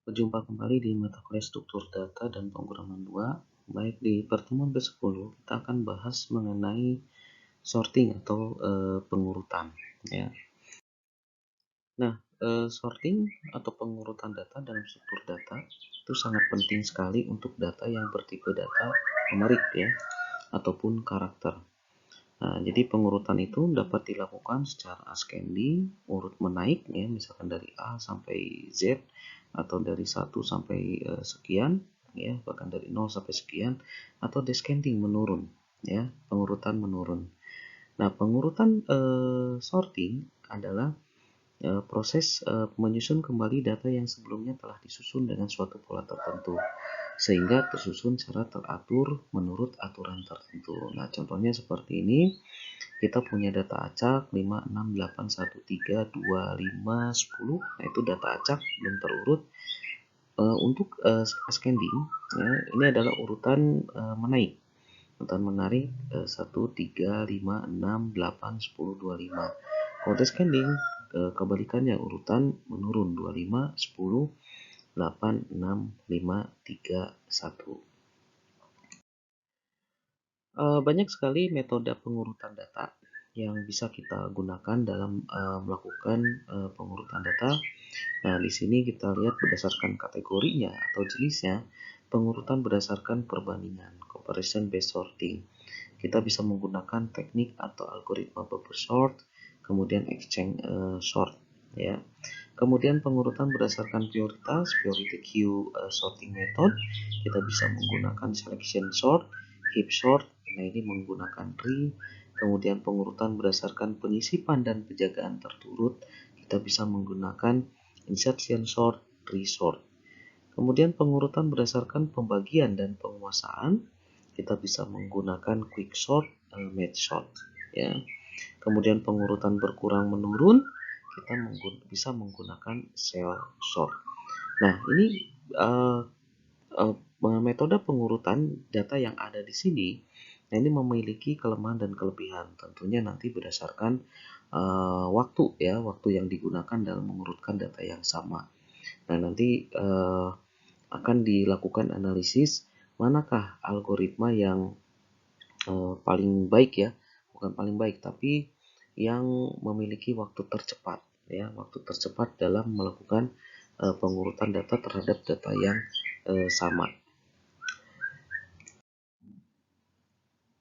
Berjumpa kembali di mata kuliah struktur data dan pemrograman 2. Baik, di pertemuan ke-10 kita akan bahas mengenai sorting atau pengurutan ya. Nah, sorting atau pengurutan data dalam struktur data itu sangat penting sekali untuk data yang bertipe data numerik ya ataupun karakter. Nah, jadi pengurutan itu dapat dilakukan secara ascending, urut menaik ya, misalkan dari A sampai Z atau dari 1 sampai sekian ya, bahkan dari 0 sampai sekian, atau descending menurun ya, pengurutan menurun. Nah, pengurutan sorting adalah proses menyusun kembali data yang sebelumnya telah disusun dengan suatu pola tertentu sehingga tersusun secara teratur menurut aturan tertentu. Nah, contohnya seperti ini. Kita punya data acak 5, 6, 8, 1, 3, 2, 5, 10. Nah, itu data acak belum terurut. Untuk ascending ya, ini adalah urutan menaik. Urutan menarik 1, 3, 5, 6, 8, 10, 25. Kalau descending kebalikannya, urutan menurun 25, 10, 8, 6, 5, 3, 1. Banyak sekali metode pengurutan data yang bisa kita gunakan dalam melakukan pengurutan data. Nah, di sini kita lihat berdasarkan kategorinya atau jenisnya, pengurutan berdasarkan perbandingan, comparison based sorting. Kita bisa menggunakan teknik atau algoritma bubble sort, kemudian exchange sort, ya. Kemudian pengurutan berdasarkan prioritas, priority queue sorting method. Kita bisa menggunakan selection sort, heap sort. Nah, ini menggunakan tree. Kemudian pengurutan berdasarkan penyisipan dan penjagaan terturut. Kita bisa menggunakan insertion sort, tree sort. Kemudian pengurutan berdasarkan pembagian dan penguasaan. Kita bisa menggunakan quick sort, match sort, ya. Kemudian pengurutan berkurang menurun, kita bisa menggunakan cell sort. Nah, ini metode pengurutan data yang ada di sini. Nah, ini memiliki kelemahan dan kelebihan. Tentunya nanti berdasarkan waktu ya, waktu yang digunakan dalam mengurutkan data yang sama. Nah, nanti akan dilakukan analisis manakah algoritma yang paling baik ya, bukan paling baik tapi yang memiliki waktu tercepat ya, waktu tercepat dalam melakukan pengurutan data terhadap data yang sama.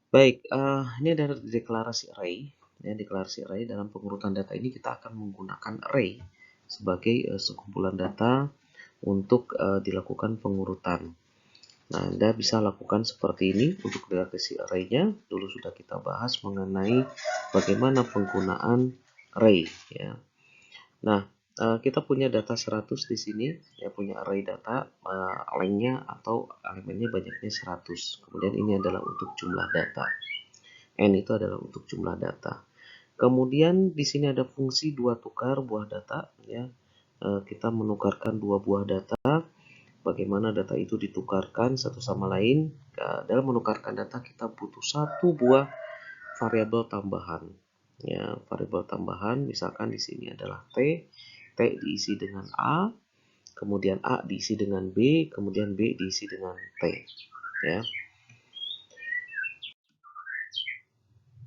Baik, ini ada deklarasi array. Ya, deklarasi array dalam pengurutan data ini kita akan menggunakan array sebagai sekumpulan data untuk dilakukan pengurutan. Nah, Anda bisa lakukan seperti ini untuk deklarasi array-nya. Dulu sudah kita bahas mengenai bagaimana penggunaan array ya. Nah, kita punya data 100 di sini, ya, punya array data, lengthnya atau elemennya banyaknya 100. Kemudian ini adalah untuk jumlah data. N itu adalah untuk jumlah data. Kemudian di sini ada fungsi dua tukar buah data, ya. Kita menukarkan dua buah data. Bagaimana data itu ditukarkan satu sama lain? Dalam menukarkan data kita butuh satu buah variabel tambahan. Ya, variabel tambahan misalkan di sini adalah T diisi dengan A, kemudian A diisi dengan B, kemudian B diisi dengan T. Ya.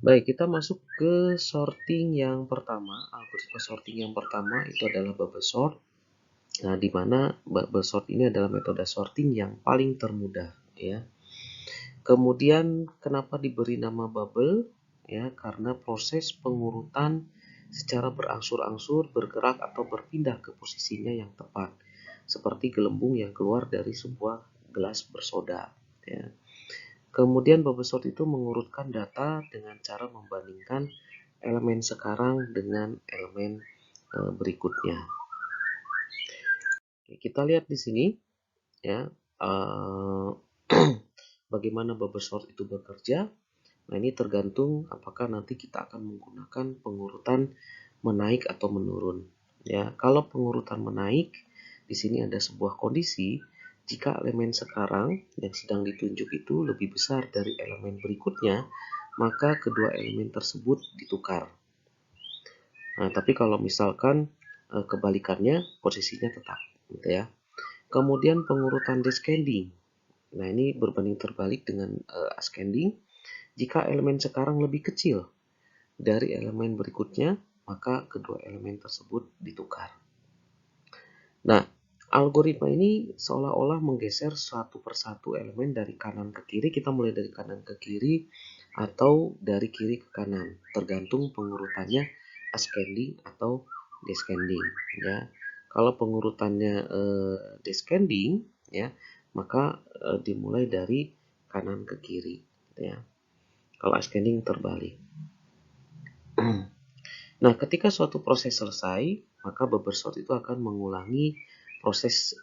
Baik, kita masuk ke sorting yang pertama. Algoritma sorting yang pertama itu adalah bubble sort. Nah, di mana bubble sort ini adalah metode sorting yang paling termudah, ya. Kemudian kenapa diberi nama bubble? Ya, karena proses pengurutan secara berangsur-angsur bergerak atau berpindah ke posisinya yang tepat, seperti gelembung yang keluar dari sebuah gelas bersoda. Ya. Kemudian bubble sort itu mengurutkan data dengan cara membandingkan elemen sekarang dengan elemen berikutnya. Oke, kita lihat di sini ya, bagaimana bubble sort itu bekerja. Nah, ini tergantung apakah nanti kita akan menggunakan pengurutan menaik atau menurun. Ya, kalau pengurutan menaik, di sini ada sebuah kondisi jika elemen sekarang yang sedang ditunjuk itu lebih besar dari elemen berikutnya, maka kedua elemen tersebut ditukar. Nah, tapi kalau misalkan kebalikannya, posisinya tetap, gitu ya. Kemudian pengurutan descending. Nah, ini berbanding terbalik dengan ascending. Jika elemen sekarang lebih kecil dari elemen berikutnya, maka kedua elemen tersebut ditukar. Nah, algoritma ini seolah-olah menggeser satu persatu elemen dari kanan ke kiri. Kita mulai dari kanan ke kiri atau dari kiri ke kanan, tergantung pengurutannya ascending atau descending. Ya, kalau pengurutannya descending, ya, maka dimulai dari kanan ke kiri. Ya, kalau ascending terbalik. Nah, ketika suatu proses selesai, maka bubble sort itu akan mengulangi proses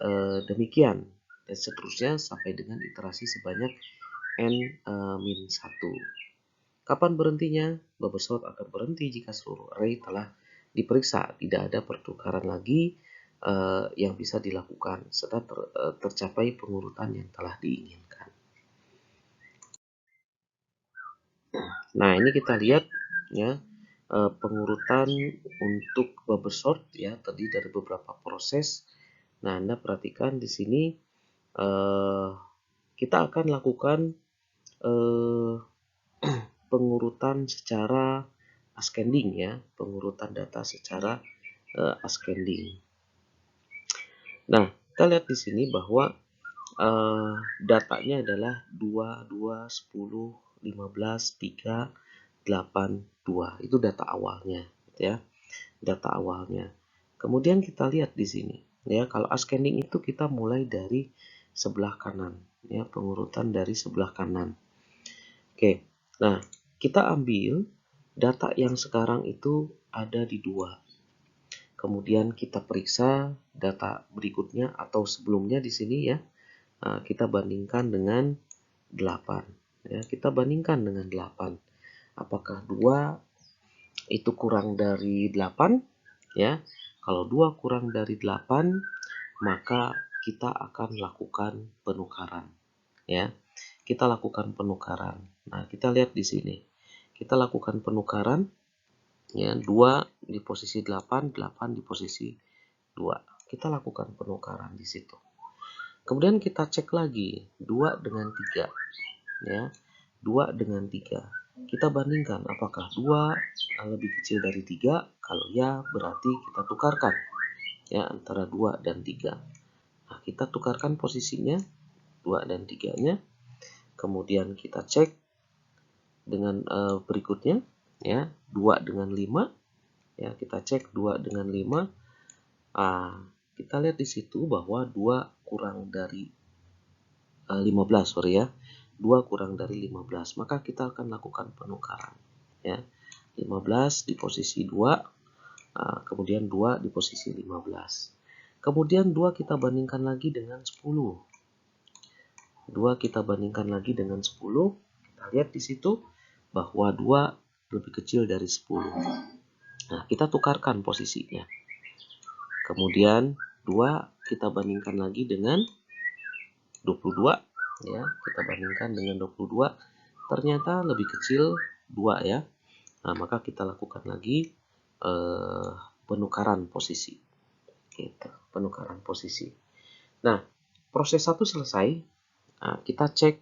demikian dan seterusnya sampai dengan iterasi sebanyak n-1. Kapan berhentinya? Bubble sort akan berhenti jika seluruh array telah diperiksa, tidak ada pertukaran lagi yang bisa dilakukan setelah tercapai pengurutan yang telah diinginkan. Nah, ini kita lihat ya, pengurutan untuk bubble sort ya, terdiri dari beberapa proses. Nah, Anda perhatikan di sini kita akan lakukan pengurutan secara ascending ya, pengurutan data secara ascending. Nah, kita lihat di sini bahwa datanya adalah 2, 2, 10, 15, 3, 8, 2. Itu data awalnya, ya. Data awalnya. Kemudian kita lihat di sini, ya. Kalau ascending itu kita mulai dari sebelah kanan, ya, pengurutan dari sebelah kanan. Oke. Nah, kita ambil data yang sekarang itu ada di 2. Kemudian kita periksa data berikutnya atau sebelumnya di sini ya. Kita bandingkan dengan 8. Ya, kita bandingkan dengan 8. Apakah 2 itu kurang dari 8? Ya, kalau 2 kurang dari 8, maka kita akan lakukan penukaran. Ya, kita lakukan penukaran. Nah, kita lihat di sini. Kita lakukan penukaran. Ya, 2 di posisi 8, 8 di posisi 2. Kita lakukan penukaran di situ. Kemudian kita cek lagi 2 dengan 3. Ya, 2 dengan 3. Kita bandingkan apakah 2 lebih kecil dari 3. Kalau ya, berarti kita tukarkan ya antara 2 dan 3. Nah, kita tukarkan posisinya 2 dan 3-nya. Kemudian kita cek dengan berikutnya ya, 2 dengan 5. Ya, kita cek 2 dengan 5. Kita lihat di situ bahwa 2 kurang dari 15, sorry ya. 2 kurang dari 15, maka kita akan lakukan penukaran. Ya, 15 di posisi 2, kemudian 2 di posisi 15. Kemudian 2 kita bandingkan lagi dengan 10. 2 kita bandingkan lagi dengan 10. Kita lihat di situ bahwa 2 lebih kecil dari 10. Nah, kita tukarkan posisinya. Kemudian 2 kita bandingkan lagi dengan 22 ya, kita bandingkan dengan 22, ternyata lebih kecil 2 ya. Nah, maka kita lakukan lagi penukaran posisi. Gitu, penukaran posisi. Nah, proses 1 selesai. Nah, kita cek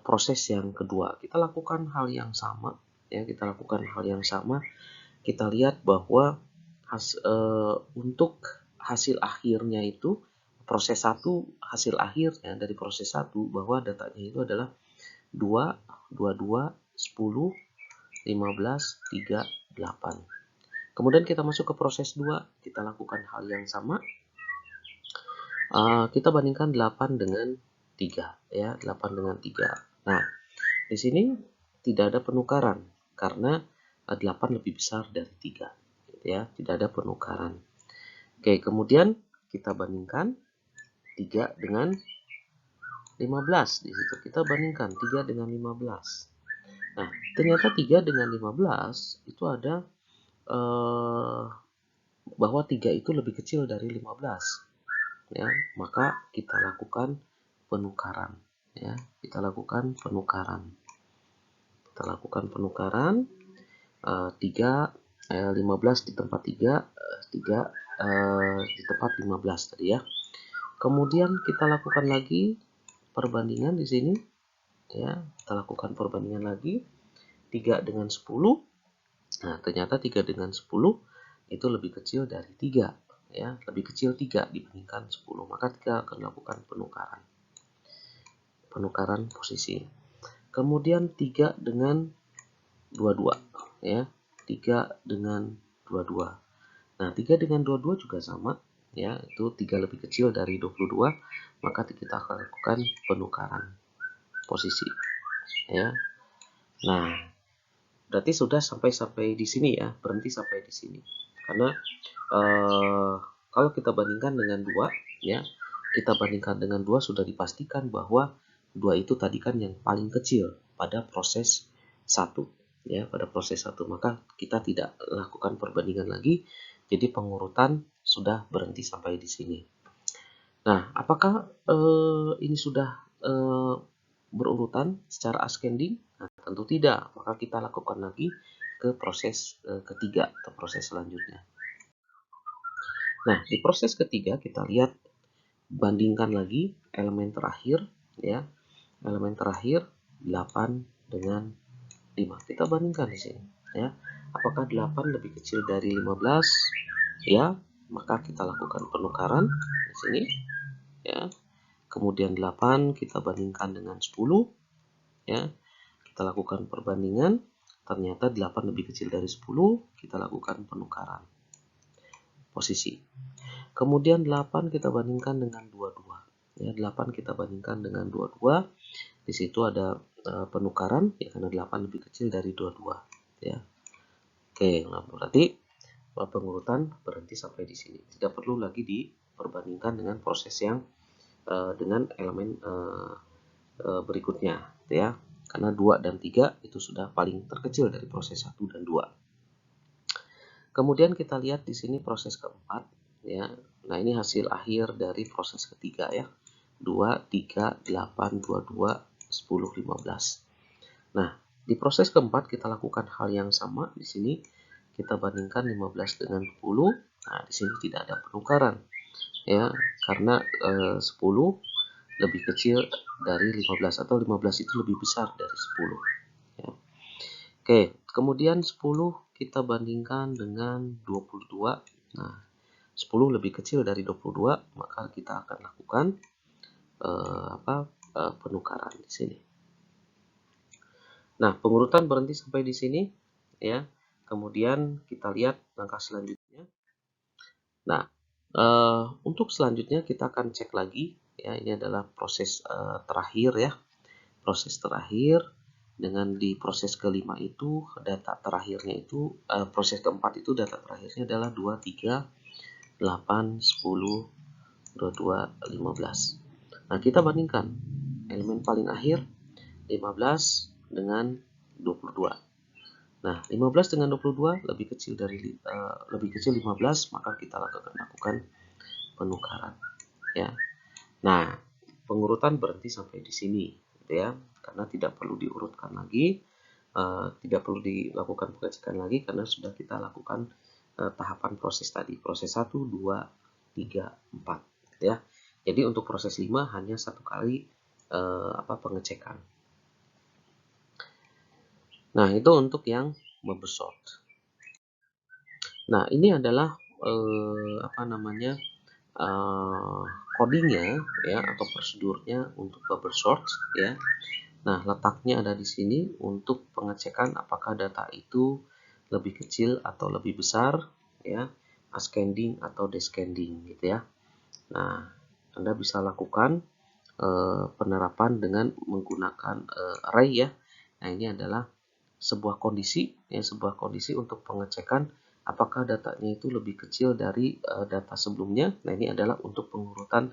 proses yang kedua. Kita lakukan hal yang sama ya, kita lakukan hal yang sama. Kita lihat bahwa untuk hasil akhirnya itu proses 1, hasil akhirnya dari proses 1 bahwa datanya itu adalah 2, 22, 10, 15, 3, 8. Kemudian kita masuk ke proses 2, kita lakukan hal yang sama. Kita bandingkan 8 dengan 3 ya, 8 dengan 3. Nah, di sini tidak ada penukaran karena 8 lebih besar dari 3 gitu ya, tidak ada penukaran. Oke, kemudian kita bandingkan 3 dengan 15 di situ. Kita bandingkan 3 dengan 15. Nah, ternyata 3 dengan 15 itu ada bahwa 3 itu lebih kecil dari 15. Ya, maka kita lakukan penukaran ya. Kita lakukan penukaran. Kita lakukan penukaran 3 15 di tempat 3, 3 di tempat 15 tadi ya. Kemudian kita lakukan lagi perbandingan di sini, ya. Kita lakukan perbandingan lagi 3 dengan 10. Nah, ternyata 3 dengan 10 itu lebih kecil dari 3, ya. Lebih kecil 3 dibandingkan 10. Maka kita akan lakukan penukaran posisi. Kemudian 3 dengan 22, ya. 3 dengan 22. Nah, 3 dengan 22 juga sama, ya. Itu 3 lebih kecil dari 22, maka kita akan lakukan penukaran posisi, ya. Nah, berarti sudah sampai di sini, ya. Berhenti sampai di sini. Karena kalau kita bandingkan dengan 2, ya. Kita bandingkan dengan 2 sudah dipastikan bahwa 2 itu tadi kan yang paling kecil pada proses 1, ya, pada proses 1. Maka kita tidak lakukan perbandingan lagi. Jadi pengurutan sudah berhenti sampai di sini. Nah, apakah ini sudah berurutan secara ascending? Nah, tentu tidak. Maka kita lakukan lagi ke proses ketiga atau proses selanjutnya. Nah, di proses ketiga kita lihat, bandingkan lagi elemen terakhir, ya. Elemen terakhir 8 dengan 5. Kita bandingkan di sini, ya. Apakah 8 lebih kecil dari 15? Ya, maka kita lakukan penukaran di sini, ya. Kemudian 8 kita bandingkan dengan 10, ya. Kita lakukan perbandingan, ternyata 8 lebih kecil dari 10, kita lakukan penukaran posisi. Kemudian 8 kita bandingkan dengan 22. Ya, 8 kita bandingkan dengan 22. Di situ ada penukaran, ya, karena 8 lebih kecil dari 22, ya. Oke, nah berarti pengurutan berhenti sampai di sini. Tidak perlu lagi diperbandingkan dengan proses yang dengan elemen berikutnya, ya. Karena 2 dan 3 itu sudah paling terkecil dari proses 1 dan 2. Kemudian kita lihat di sini proses keempat, ya. Nah, ini hasil akhir dari proses ketiga, ya. 2, 3, 8, 22, 10, 15. Nah, di proses keempat kita lakukan hal yang sama. Di sini kita bandingkan 15 dengan 10. Nah, di sini tidak ada penukaran, ya, karena 10 lebih kecil dari 15 atau 15 itu lebih besar dari 10, ya. Oke, kemudian 10 kita bandingkan dengan 22. Nah, 10 lebih kecil dari 22, maka kita akan lakukan penukaran di sini. Nah, pengurutan berhenti sampai di sini, ya. Kemudian kita lihat langkah selanjutnya. Nah, untuk selanjutnya kita akan cek lagi, ya. Ini adalah proses terakhir, ya. Proses terakhir, dengan di proses kelima itu data terakhirnya itu proses keempat itu data terakhirnya adalah 2, 3, 8, 10, 22, 15. Nah, kita bandingkan elemen paling akhir 15 dengan 22. Nah, 15 dengan 22 lebih kecil 15, maka kita lakukan penukaran, ya. Nah, pengurutan berhenti sampai di sini, gitu, ya. Karena tidak perlu diurutkan lagi, tidak perlu dilakukan pengecekan lagi karena sudah kita lakukan tahapan proses tadi, proses 1, 2, 3, 4, gitu, ya. Jadi untuk proses 5 hanya satu kali pengecekan. Nah, itu untuk yang bubble sort. Nah, ini adalah codingnya, ya, atau prosedurnya untuk bubble sort, ya. Nah, letaknya ada di sini untuk pengecekan apakah data itu lebih kecil atau lebih besar, ya, ascending atau descending, gitu, ya. Nah, Anda bisa lakukan penerapan dengan menggunakan array, ya. Nah, ini adalah sebuah kondisi, ya, sebuah kondisi untuk pengecekan apakah datanya itu lebih kecil dari data sebelumnya. Nah, ini adalah untuk pengurutan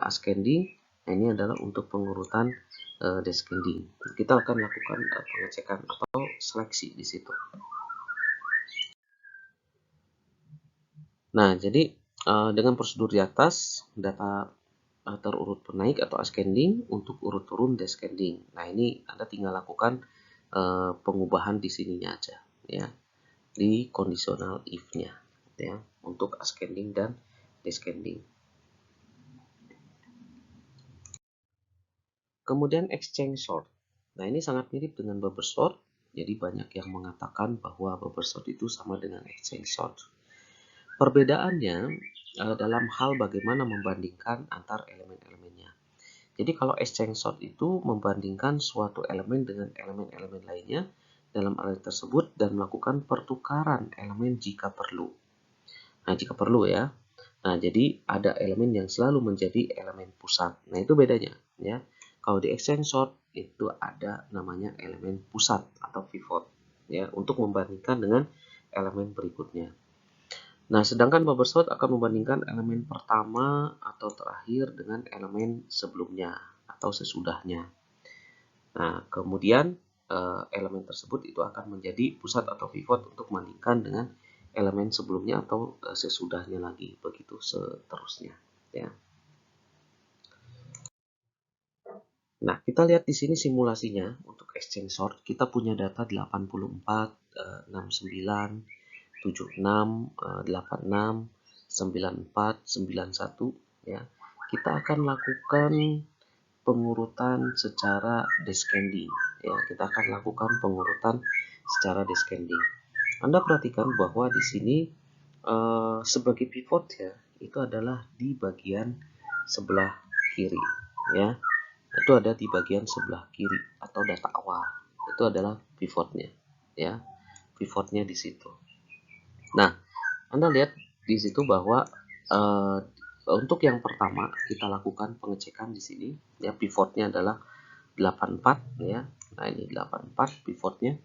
ascending. Nah, ini adalah untuk pengurutan descending. Kita akan lakukan pengecekan atau seleksi di situ. Nah, jadi dengan prosedur di atas, data terurut penaik atau ascending, untuk urut turun descending. Nah, ini Anda tinggal lakukan pengubahan di sininya aja, ya, di conditional if-nya, ya, untuk ascending dan descending. Kemudian exchange sort. Nah, ini sangat mirip dengan bubble sort. Jadi banyak yang mengatakan bahwa bubble sort itu sama dengan exchange sort. Perbedaannya dalam hal bagaimana membandingkan antar elemen-elemennya. Jadi kalau exchange sort itu membandingkan suatu elemen dengan elemen-elemen lainnya dalam array tersebut dan melakukan pertukaran elemen jika perlu. Nah, jika perlu ya. Nah, jadi ada elemen yang selalu menjadi elemen pusat. Nah, itu bedanya ya. Kalau di exchange sort itu ada namanya elemen pusat atau pivot ya untuk membandingkan dengan elemen berikutnya. Nah, sedangkan bubble sort akan membandingkan elemen pertama atau terakhir dengan elemen sebelumnya atau sesudahnya. Nah, kemudian elemen tersebut itu akan menjadi pusat atau pivot untuk membandingkan dengan elemen sebelumnya atau sesudahnya lagi, begitu seterusnya ya. Nah, kita lihat di sini simulasinya untuk exchange sort. Kita punya data 84, 69, 76, 86, 94, 91 ya. Kita akan lakukan pengurutan secara descending ya. Kita akan lakukan pengurutan secara descending. Anda perhatikan bahwa di sini sebagai pivot ya, itu adalah di bagian sebelah kiri ya. Itu ada di bagian sebelah kiri atau data awal. Itu adalah pivotnya ya. Pivotnya di situ. Nah, Anda lihat di situ bahwa untuk yang pertama kita lakukan pengecekan di sini ya, pivotnya adalah 84 ya. Nah, ini 84 pivotnya.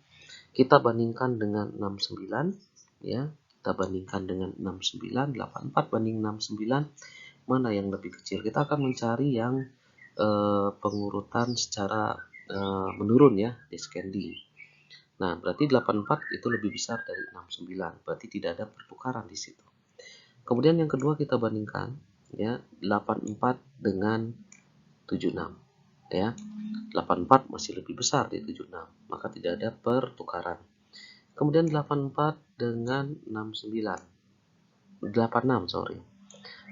Kita bandingkan dengan 69 ya. Kita bandingkan dengan 69, 84 banding 69, mana yang lebih kecil? Kita akan mencari yang pengurutan secara menurun ya, descending. Nah, berarti 84 itu lebih besar dari 69, berarti tidak ada pertukaran di situ. Kemudian yang kedua kita bandingkan ya, 84 dengan 76 ya. 84 masih lebih besar dari 76, maka tidak ada pertukaran. Kemudian 84 dengan 69. 86, sorry.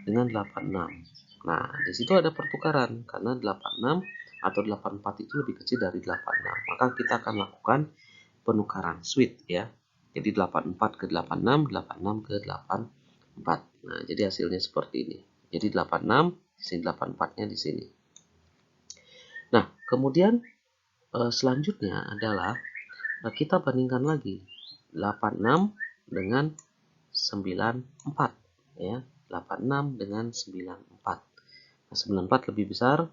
Dengan 86. Nah, di situ ada pertukaran karena 86 atau 84 itu lebih kecil dari 86. Maka kita akan lakukan penukaran switch ya. Jadi 84 ke 86, 86 ke 84. Nah, jadi hasilnya seperti ini. Jadi 86, di sini 84-nya di sini. Nah, kemudian selanjutnya adalah kita bandingkan lagi 86 dengan 94 ya. 86 dengan 94. Nah, 94 lebih besar.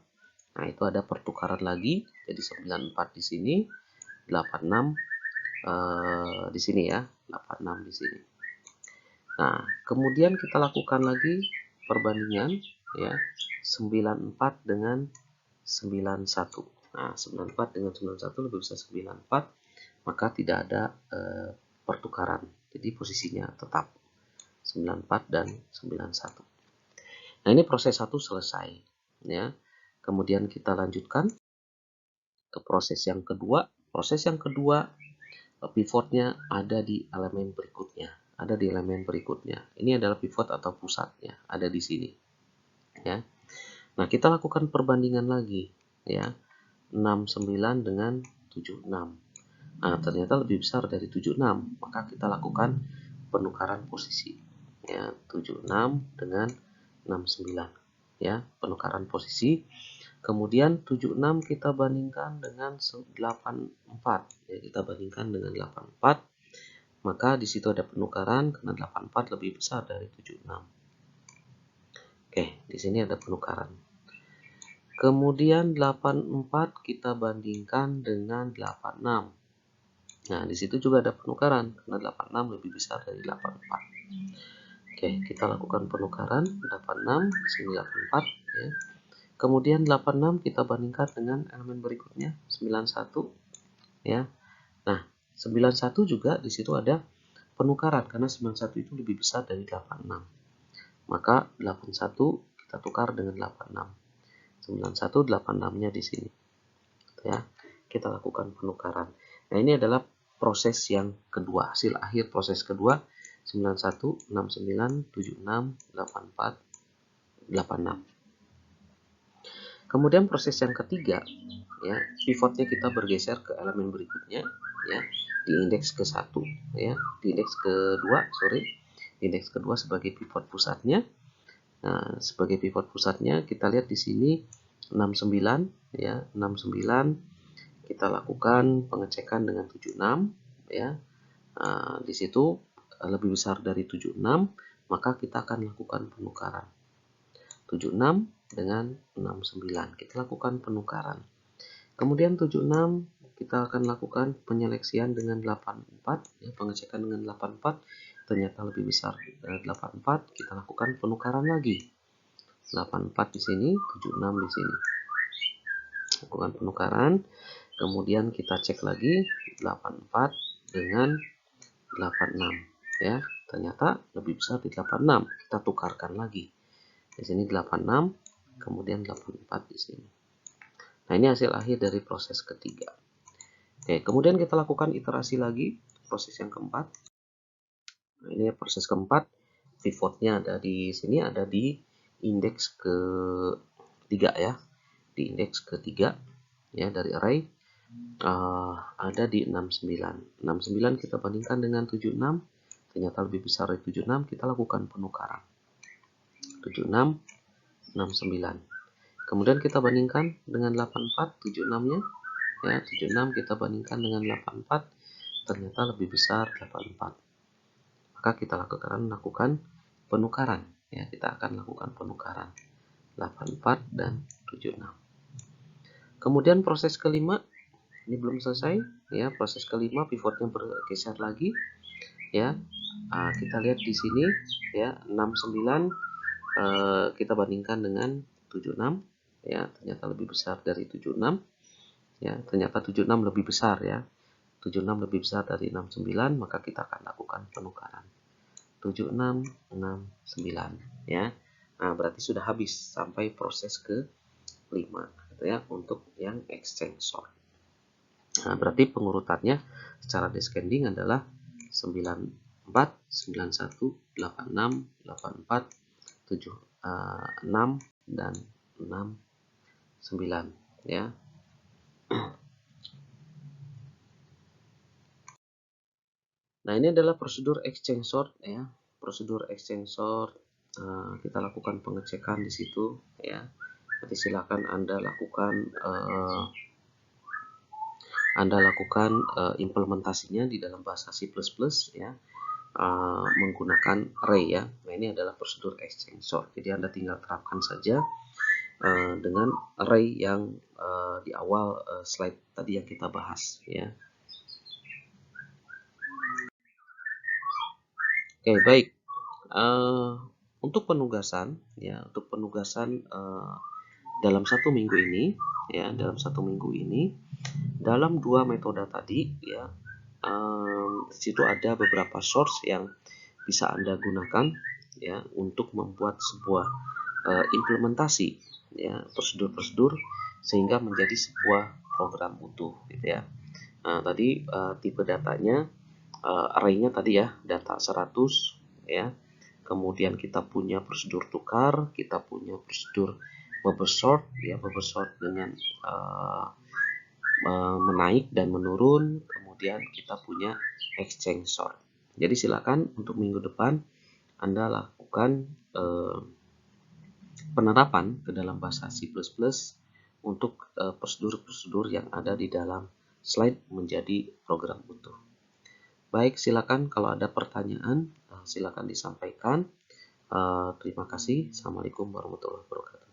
Nah, itu ada pertukaran lagi. Jadi 94 di sini, 86 di sini ya. 86 di sini. Nah, kemudian kita lakukan lagi perbandingan ya. 94 dengan 91. Nah, 94 dengan 91 lebih besar 94, maka tidak ada pertukaran. Jadi posisinya tetap 94 dan 91. Nah, ini proses 1 selesai ya. Kemudian kita lanjutkan ke proses yang kedua. Proses yang kedua, pivotnya ada di elemen berikutnya. Ada di elemen berikutnya. Ini adalah pivot atau pusatnya, ada di sini. Ya. Nah, kita lakukan perbandingan lagi ya. 69 dengan 76. Nah, ternyata lebih besar dari 76, maka kita lakukan penukaran posisi. Ya, 76 dengan 69. Ya, penukaran posisi. Kemudian 76 kita bandingkan dengan 84. Ya, kita bandingkan dengan 84. Maka di situ ada penukaran karena 84 lebih besar dari 76. Oke, di sini ada penukaran. Kemudian 84 kita bandingkan dengan 86. Nah, di situ juga ada penukaran karena 86 lebih besar dari 84. Oke, kita lakukan penukaran 86 sini 84 ya. Kemudian 86 kita bandingkan dengan elemen berikutnya 91 ya. Nah, 91 juga di situ ada penukaran karena 91 itu lebih besar dari 86. Maka 81 kita tukar dengan 86. 91 86-nya di sini. Ya. Kita lakukan penukaran. Nah, ini adalah proses yang kedua, hasil akhir proses kedua 91, 69, 76, 84, 86. Kemudian proses yang ketiga, ya, pivotnya kita bergeser ke elemen berikutnya, ya, di indeks ke-1, ya, di indeks kedua, indeks kedua sebagai pivot pusatnya. Nah, sebagai pivot pusatnya kita lihat di sini 69, ya, 69 kita lakukan pengecekan dengan 76, ya. Nah, di situ lebih besar dari 76, maka kita akan lakukan penukaran. 76 dengan 69 kita lakukan penukaran. Kemudian 76 kita akan lakukan penyeleksian dengan 84, ya, pengecekan dengan 84 ternyata lebih besar dari 84, kita lakukan penukaran lagi. 84 di sini, 76 di sini. Lakukan penukaran, kemudian kita cek lagi 84 dengan 86, ya. Ternyata lebih besar di 86, kita tukarkan lagi. Di sini 86, kemudian 84 di sini. Nah, ini hasil akhir dari proses ketiga. Oke, kemudian kita lakukan iterasi lagi, proses yang keempat. Nah, ini proses keempat, pivotnya ada di sini, ada di indeks ketiga, ya. Di indeks ketiga, ya, dari array ada di 69. 69 kita bandingkan dengan 76, ternyata lebih besar dari 76, kita lakukan penukaran. 76, 69. Kemudian kita bandingkan dengan 84, 76-nya, ya, 76 kita bandingkan dengan 84, ternyata lebih besar 84. Maka kita lakukan penukaran, ya, kita akan lakukan penukaran 84 dan 76. Kemudian proses kelima, ini belum selesai, ya, proses kelima pivotnya bergeser lagi, ya. Kita lihat di sini, ya, 69 kita bandingkan dengan 76, ya, ternyata lebih besar dari 76, ya, ternyata 76 lebih besar, ya, 76 lebih besar dari 69, maka kita akan lakukan penukaran 76, 69, ya. Nah, berarti sudah habis sampai proses ke-5, gitu ya, untuk yang exchange sort. Nah, berarti pengurutannya secara descending adalah 94, 91, 86, 84, 6 dan 6, 9, ya. Nah, ini adalah prosedur exchange sort, ya. Prosedur exchange sort, kita lakukan pengecekan di situ, ya. Nanti silakan Anda lakukan implementasinya di dalam bahasa C++, ya, menggunakan array, ya. Nah, ini adalah prosedur exchange sort. Jadi Anda tinggal terapkan saja dengan array yang di awal slide tadi yang kita bahas, ya. Oke, baik. Untuk penugasan, ya, dalam satu minggu ini, ya, dalam dua metode tadi, ya, di situ ada beberapa source yang bisa Anda gunakan, ya, untuk membuat sebuah implementasi, ya, prosedur-prosedur sehingga menjadi sebuah program utuh, gitu ya. Nah, tadi tipe datanya, array-nya tadi, ya, data 100, ya. Kemudian kita punya prosedur tukar, kita punya prosedur bubble sort, ya, bubble sort dengan menaik dan menurun. Kemudian kita punya exchange sort. Jadi silakan untuk minggu depan Anda lakukan penerapan ke dalam bahasa C++ untuk prosedur-prosedur yang ada di dalam slide menjadi program utuh. Baik, silakan kalau ada pertanyaan, silakan disampaikan. Terima kasih. Assalamualaikum warahmatullahi wabarakatuh.